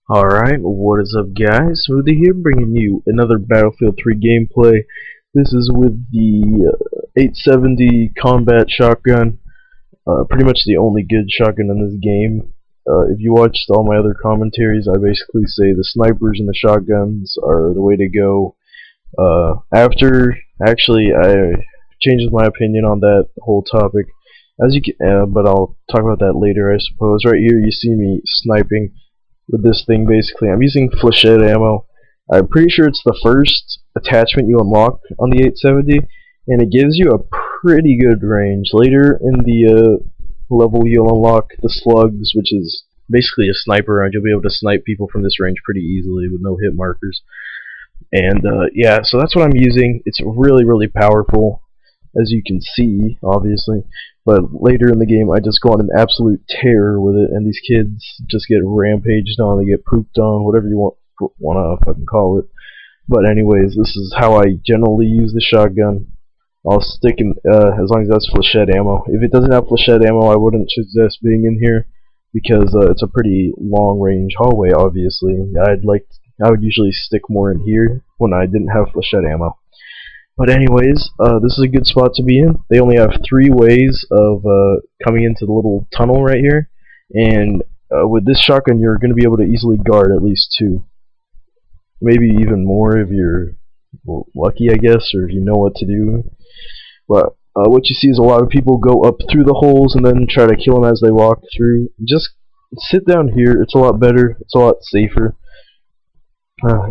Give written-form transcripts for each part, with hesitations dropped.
Alright, what is up guys? Smoothie here bringing you another Battlefield 3 gameplay. This is with the 870 combat shotgun. Pretty much the only good shotgun in this game. If you watched all my other commentaries, I basically say the snipers and the shotguns are the way to go. Actually, I changed my opinion on that whole topic. But I'll talk about that later, I suppose. Right here, you see me sniping with this thing. Basically, I'm using flechette ammo. I'm pretty sure it's the first attachment you unlock on the 870, and it gives you a pretty good range. Later in the level, you'll unlock the slugs, which is basically a sniper round. You'll be able to snipe people from this range pretty easily with no hit markers. And yeah, so that's what I'm using. It's really powerful, as you can see, obviously. But later in the game, I just go on an absolute tear with it, and these kids just get rampaged on, they get pooped on, whatever you wanna fucking call it. But anyways, this is how I generally use the shotgun. I'll stick in, as long as that's flechette ammo. If it doesn't have flechette ammo, I wouldn't suggest being in here, because it's a pretty long range hallway, obviously. I would usually stick more in here when I didn't have flechette ammo. But anyways, this is a good spot to be in. They only have 3 ways of coming into the little tunnel right here, and with this shotgun you're going to be able to easily guard at least 2. Maybe even more if you're lucky, I guess, or if you know what to do. But what you see is a lot of people go up through the holes and then try to kill them as they walk through. Just sit down here, it's a lot better, it's a lot safer.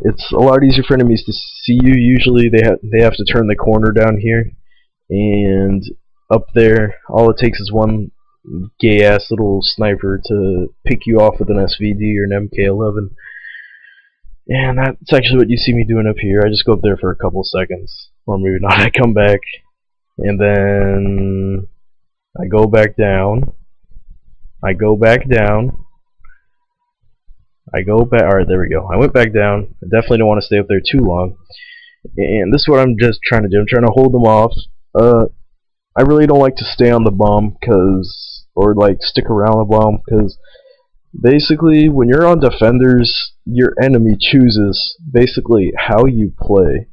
It's a lot easier for enemies to see you. Usually they have to turn the corner down here, and up there all it takes is one gay ass little sniper to pick you off with an SVD or an MK11. And that's actually what you see me doing up here. I just go up there for a couple seconds, or maybe not. I come back, and then I go back down. Alright, there we go. I went back down. I definitely don't want to stay up there too long. And this is what I'm just trying to do. I'm trying to hold them off. I really don't like to stay on the bomb, or like stick around the bomb, because basically when you're on defenders, your enemy chooses basically how you play.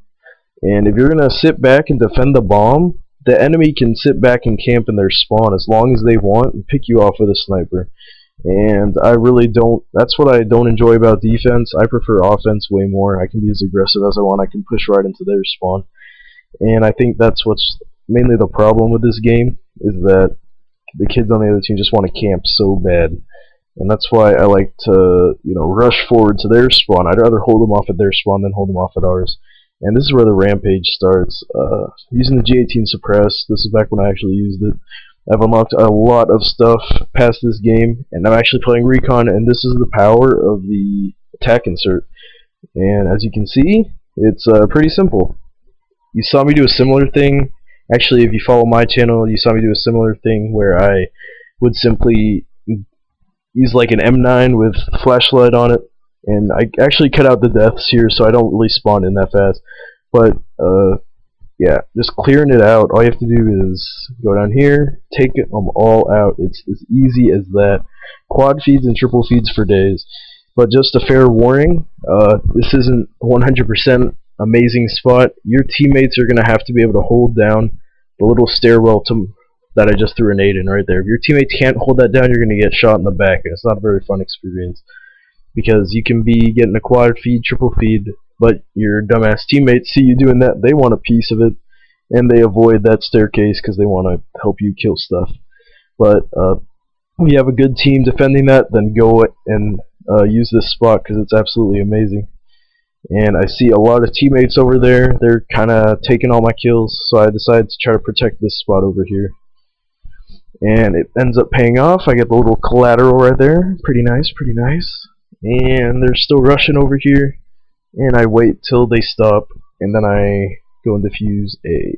And if you're going to sit back and defend the bomb, the enemy can sit back and camp in their spawn as long as they want and pick you off with a sniper. And I really don't, that's what I don't enjoy about defense. I prefer offense way more. I can be as aggressive as I want. I can push right into their spawn. And I think that's what's mainly the problem with this game, is that the kids on the other team just want to camp so bad. And that's why I like to, rush forward to their spawn. I'd rather hold them off at their spawn than hold them off at ours. And this is where the rampage starts. Using the G18 suppress, this is back when I actually used it. I've unlocked a lot of stuff past this game, and I'm actually playing Recon, and this is the power of the attack insert. And as you can see, it's pretty simple. You saw me do a similar thing. Actually, if you follow my channel, you saw me do a similar thing where I would simply use like an M9 with flashlight on it, and I actually cut out the deaths here so I don't really spawn in that fast. But yeah, just clearing it out. All you have to do is go down here, take them all out. It's as easy as that. Quad feeds and triple feeds for days. But just a fair warning, this isn't 100% amazing spot. Your teammates are going to have to be able to hold down the little stairwell that I just threw a nade in right there. If your teammates can't hold that down, you're going to get shot in the back, and it's not a very fun experience. Because you can be getting a quad feed, triple feed, but your dumbass teammates see you doing that, they want a piece of it, and they avoid that staircase because they want to help you kill stuff. But if you have a good team defending that, then go and use this spot, because it's absolutely amazing. And I see a lot of teammates over there, they're kind of taking all my kills, so I decided to try to protect this spot over here. And it ends up paying off. I get the little collateral right there. Pretty nice, pretty nice. And they're still rushing over here. And I wait till they stop, and then I go and defuse A.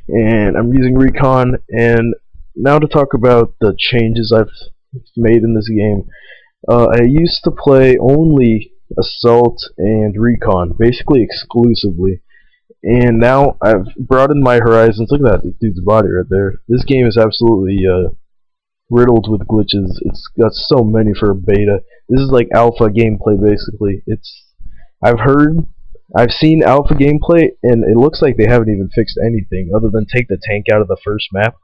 And I'm using Recon, and now to talk about the changes I've made in this game. I used to play only Assault and Recon, basically exclusively. And now I've broadened my horizons. Look at that dude's body right there. This game is absolutely riddled with glitches. It's got so many for a beta. This is like alpha gameplay basically. I've seen alpha gameplay, and it looks like they haven't even fixed anything other than take the tank out of the first map.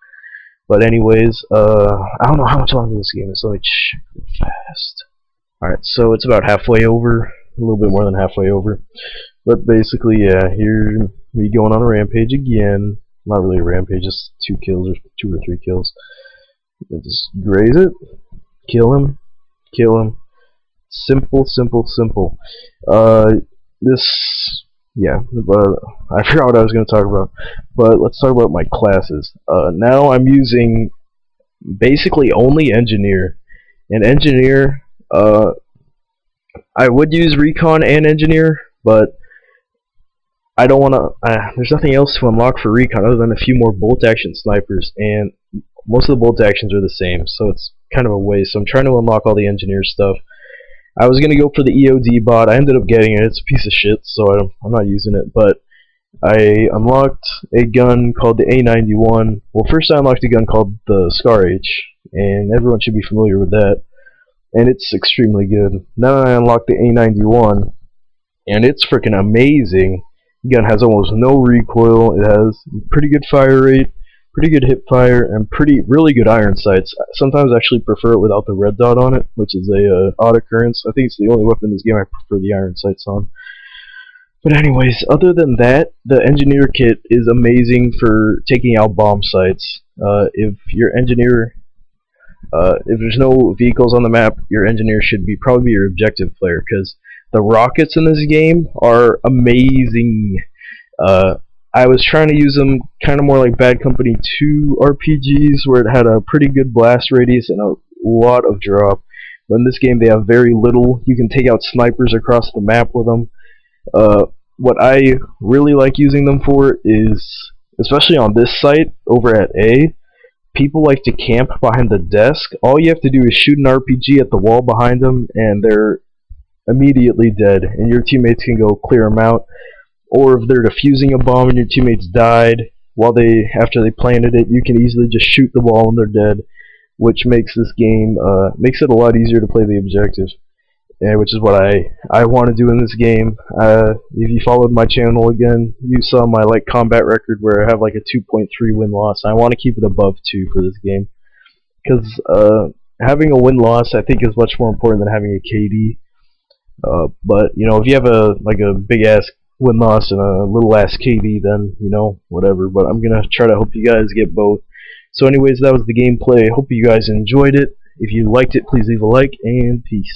But anyways, I don't know how much longer this game is, so let me check real fast. Alright, so it's about halfway over, a little bit more than halfway over. But basically, yeah, here we going on a rampage again. Not really a rampage, just 2 kills or 2 or 3 kills. And just graze it, kill him, kill him. Simple, simple, simple. Yeah, but I forgot what I was going to talk about. But let's talk about my classes. Now I'm using basically only engineer. And engineer, I would use recon and engineer, but I don't want to. There's nothing else to unlock for recon other than a few more bolt action snipers, and most of the bolt actions are the same, so it's kind of a waste. So I'm trying to unlock all the engineer stuff. I was gonna go for the EOD bot. I ended up getting it. It's a piece of shit, so I'm not using it. But I unlocked a gun called the A91. Well, first I unlocked a gun called the Scar H, and everyone should be familiar with that. And it's extremely good. Then I unlocked the A91, and it's freaking amazing. The gun has almost no recoil. It has pretty good fire rate, pretty good hip fire, and really good iron sights. Sometimes I actually prefer it without the red dot on it, which is a odd occurrence. I think it's the only weapon in this game I prefer the iron sights on. But anyways, other than that, the engineer kit is amazing for taking out bomb sites. If your engineer, if there's no vehicles on the map, your engineer should probably be your objective player, because the rockets in this game are amazing. I was trying to use them kind of more like Bad Company 2 RPGs, where it had a pretty good blast radius and a lot of drop. But in this game they have very little. You can take out snipers across the map with them. What I really like using them for is, especially on this site over at A, people like to camp behind the desk. All you have to do is shoot an RPG at the wall behind them, and they're immediately dead, and your teammates can go clear them out. Or if they're defusing a bomb and your teammates died after they planted it, you can easily just shoot the wall and they're dead, which makes this game makes it a lot easier to play the objective. Which is what I want to do in this game. If you followed my channel again, you saw my combat record where I have like a 2.3 win-loss. I want to keep it above 2 for this game, because having a win-loss I think is much more important than having a KD. But you know, if you have a big ass win-loss and a little ass KD, then you know, whatever. But I'm gonna try to hope you guys get both. So anyways, that was the gameplay. Hope you guys enjoyed it. If you liked it, please leave a like, and peace.